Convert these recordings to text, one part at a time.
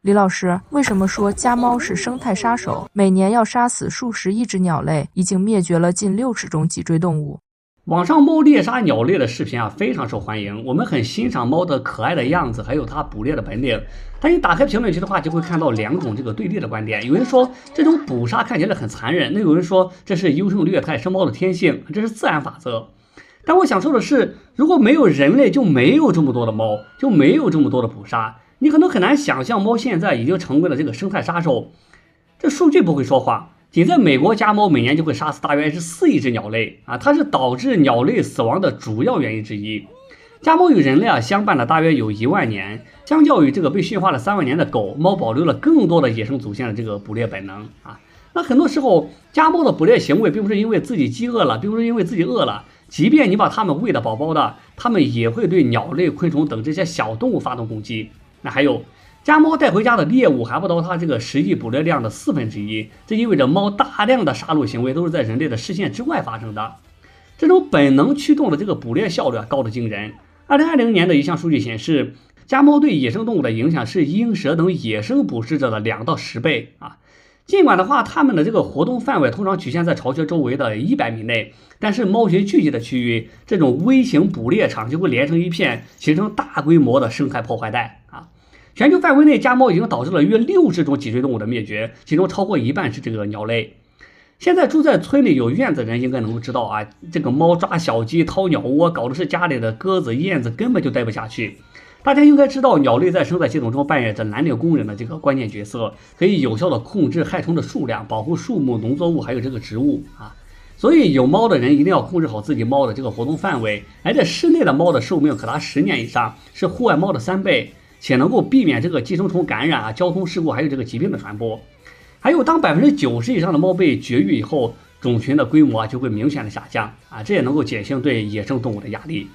李老师，为什么说家猫是生态杀手？每年要杀死数十亿只鸟类，已经灭绝了近60种脊椎动物。网上猫猎杀鸟类的视频非常受欢迎，我们很欣赏猫的可爱的样子，还有它捕猎的本领。但你打开评论区的话，就会看到两种对立的观点。有人说这种捕杀看起来很残忍，那有人说这是优胜劣汰，是猫的天性，这是自然法则。但我想说的是，如果没有人类，就没有这么多的猫，就没有这么多的捕杀。你可能很难想象，猫现在已经成为了这个生态杀手。这数据不会说谎。仅在美国，家猫每年就会杀死大约是4亿只鸟类它是导致鸟类死亡的主要原因之一。家猫与人类相伴了大约有1万年，相较于这个被驯化了3万年的狗，猫保留了更多的野生祖先的这个捕猎本能那很多时候，家猫的捕猎行为并不是因为自己饥饿了，并不是因为自己饿了，即便你把它们喂得饱饱的，它们也会对鸟类、昆虫等这些小动物发动攻击。那还有，家猫带回家的猎物还不到它这个实际捕猎量的1/4，这意味着猫大量的杀戮行为都是在人类的视线之外发生的。这种本能驱动的这个捕猎效率高得惊人。2020年的一项数据显示，家猫对野生动物的影响是鹰蛇等野生捕食者的2到10倍尽管的话，它们的这个活动范围通常局限在巢穴周围的100米内，但是猫群聚集的区域，这种微型捕猎场就会连成一片，形成大规模的生态破坏带全球范围内，家猫已经导致了约60种脊椎动物的灭绝，其中超过1半是这个鸟类。现在住在村里有院子的人应该能够知道这个猫抓小鸡、掏鸟窝，搞的是家里的鸽子、燕子根本就待不下去。大家应该知道，鸟类在生态系统中扮演着蓝领工人的这个关键角色，可以有效的控制害虫的数量，保护树木、农作物还有这个植物所以有猫的人一定要控制好自己猫的这个活动范围。而且室内的猫的寿命可达10年以上，是户外猫的3倍，且能够避免这个寄生虫感染交通事故还有这个疾病的传播。还有，当90%以上的猫被绝育以后，种群的规模就会明显的下降这也能够减轻对野生动物的压力。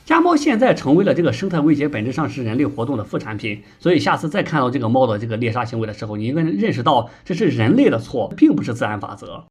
家猫现在成为了这个生态威胁，本质上是人类活动的副产品。所以下次再看到这个猫的这个猎杀行为的时候，你应该认识到这是人类的错，并不是自然法则。